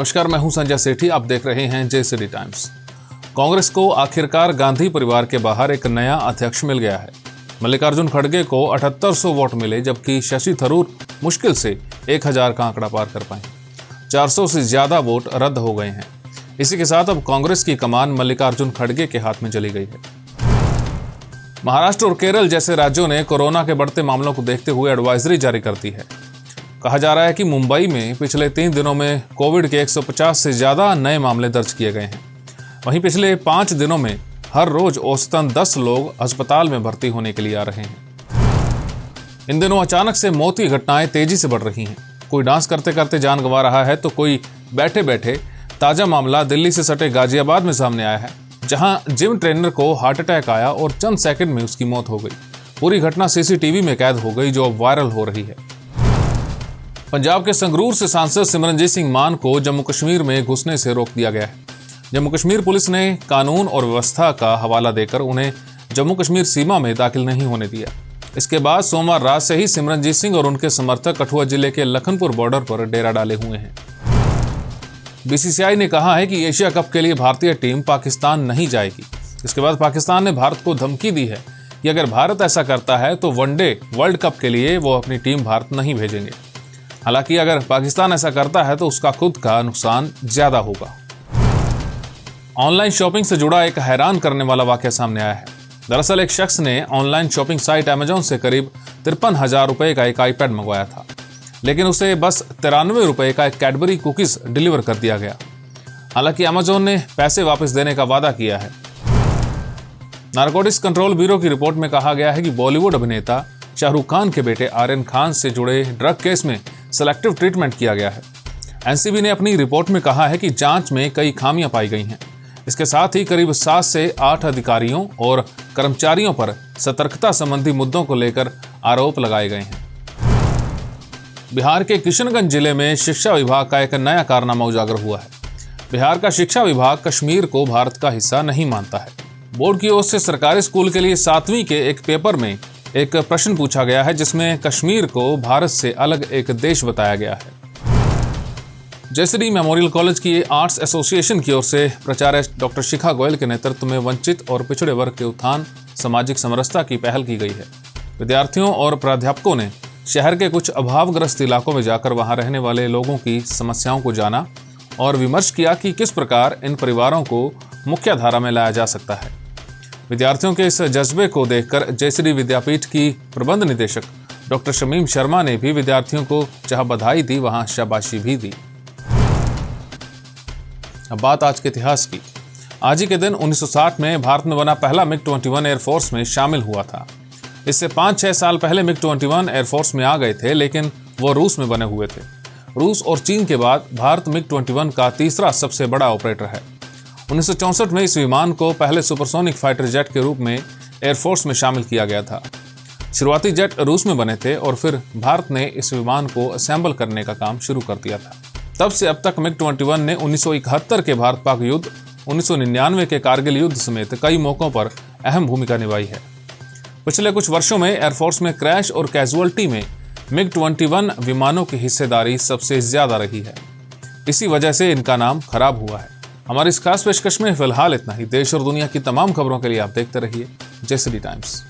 नमस्कार, मैं हूं संजय सेठी। आप देख रहे हैं जेसीडी टाइम्स। कांग्रेस को आखिरकार गांधी परिवार के बाहर एक नया अध्यक्ष मिल गया है। मल्लिकार्जुन खड़गे को 7800 वोट मिले, जबकि शशि थरूर मुश्किल से 1000 का आंकड़ा पार कर पाए। 400 से ज्यादा वोट रद्द हो गए हैं। इसी के साथ अब कांग्रेस की कमान मल्लिकार्जुन खड़गे के हाथ में चली गई है। महाराष्ट्र और केरल जैसे राज्यों ने कोरोना के बढ़ते मामलों को देखते हुए एडवाइजरी जारी कर दी है। कहा जा रहा है कि मुंबई में पिछले 3 दिनों में कोविड के 150 से ज्यादा नए मामले दर्ज किए गए हैं। वहीं पिछले 5 दिनों में हर रोज औसतन 10 लोग अस्पताल में भर्ती होने के लिए आ रहे हैं। इन दिनों अचानक से मौत की घटनाएं तेजी से बढ़ रही हैं। कोई डांस करते करते जान गंवा रहा है, तो कोई बैठे बैठे। ताजा मामला दिल्ली से सटे गाजियाबाद में सामने आया है, जहां जिम ट्रेनर को हार्ट अटैक आया और चंद सेकंड में उसकी मौत हो गई। पूरी घटना सीसीटीवी में कैद हो गई, जो अब वायरल हो रही है। पंजाब के संगरूर से सांसद सिमरनजीत सिंह मान को जम्मू कश्मीर में घुसने से रोक दिया गया है। जम्मू कश्मीर पुलिस ने कानून और व्यवस्था का हवाला देकर उन्हें जम्मू कश्मीर सीमा में दाखिल नहीं होने दिया। इसके बाद सोमवार रात से ही सिमरनजीत सिंह और उनके समर्थक कठुआ जिले के लखनपुर बॉर्डर पर डेरा डाले हुए हैं। बीसीसीआई ने कहा है कि एशिया कप के लिए भारतीय टीम पाकिस्तान नहीं जाएगी। इसके बाद पाकिस्तान ने भारत को धमकी दी है कि अगर भारत ऐसा करता है तो वनडे वर्ल्ड कप के लिए वो अपनी टीम भारत नहीं भेजेंगे। हालांकि अगर पाकिस्तान ऐसा करता है तो उसका खुद का नुकसान ज्यादा होगा। ऑनलाइन शॉपिंग से जुड़ा एक हैरान करने वाला वाकया सामने आया है। दरअसल एक शख्स ने ऑनलाइन शॉपिंग साइट अमेजॉन से करीब 53,000 रुपए का एक आईपैड मंगवाया था, लेकिन उसे बस 93 रुपए का एक कैडबरी कुकीज डिलीवर कर दिया गया। हालांकि अमेजॉन ने पैसे वापस देने का वादा किया है। नारकोटिक्स कंट्रोल ब्यूरो की रिपोर्ट में कहा गया है कि बॉलीवुड अभिनेता शाहरुख खान के बेटे आर्यन खान से जुड़े ड्रग केस में सेलेक्टिव ट्रीटमेंट किया गया है। एनसीबी ने अपनी रिपोर्ट में कहा है कि जांच में कई खामियां पाई गई हैं। इसके साथ ही करीब 7 से 8 अधिकारियों और कर्मचारियों पर सतर्कता संबंधी मुद्दों को लेकर आरोप लगाए गए हैं। बिहार के किशनगंज जिले में शिक्षा विभाग का एक नया कारनामा उजागर हुआ है। बिहार का शिक्षा विभाग कश्मीर को भारत का हिस्सा नहीं मानता है। बोर्ड की ओर से सरकारी स्कूल के लिए 7वीं के एक पेपर में एक प्रश्न पूछा गया है, जिसमें कश्मीर को भारत से अलग एक देश बताया गया है। जेसीडी मेमोरियल कॉलेज की आर्ट्स एसोसिएशन की ओर से प्राचार्य डॉक्टर शिखा गोयल के नेतृत्व में वंचित और पिछड़े वर्ग के उत्थान, सामाजिक समरसता की पहल की गई है। विद्यार्थियों और प्राध्यापकों ने शहर के कुछ अभावग्रस्त इलाकों में जाकर वहां रहने वाले लोगों की समस्याओं को जाना और विमर्श किया कि किस प्रकार इन परिवारों को मुख्य धारा में लाया जा सकता है। विद्यार्थियों के इस जज्बे को देखकर जेसीडी विद्यापीठ की प्रबंध निदेशक डॉक्टर शमीम शर्मा ने भी विद्यार्थियों को जहां बधाई दी, वहां शाबाशी भी दी। अब बात आज के इतिहास की। आज ही के दिन 1960 में भारत में बना पहला मिग-21 एयरफोर्स में शामिल हुआ था। इससे 5-6 साल पहले मिग-21 एयरफोर्स में आ गए थे, लेकिन वो रूस में बने हुए थे। रूस और चीन के बाद भारत मिग-21 का तीसरा सबसे बड़ा ऑपरेटर है। 1964 में इस विमान को पहले सुपरसोनिक फाइटर जेट के रूप में एयरफोर्स में शामिल किया गया था। शुरुआती जेट रूस में बने थे और फिर भारत ने इस विमान को असेंबल करने का काम शुरू कर दिया था। तब से अब तक मिग-21 ने 1971 के भारत पाक युद्ध, 1999 के कारगिल युद्ध समेत कई मौकों पर अहम भूमिका निभाई है। पिछले कुछ वर्षों में एयरफोर्स में क्रैश और कैजुअल्टी में मिग-21 विमानों की हिस्सेदारी सबसे ज्यादा रही है। इसी वजह से इनका नाम खराब हुआ है। हमारी इस खास पेशकश में फिलहाल इतना ही। देश और दुनिया की तमाम खबरों के लिए आप देखते रहिए जेसीडी टाइम्स।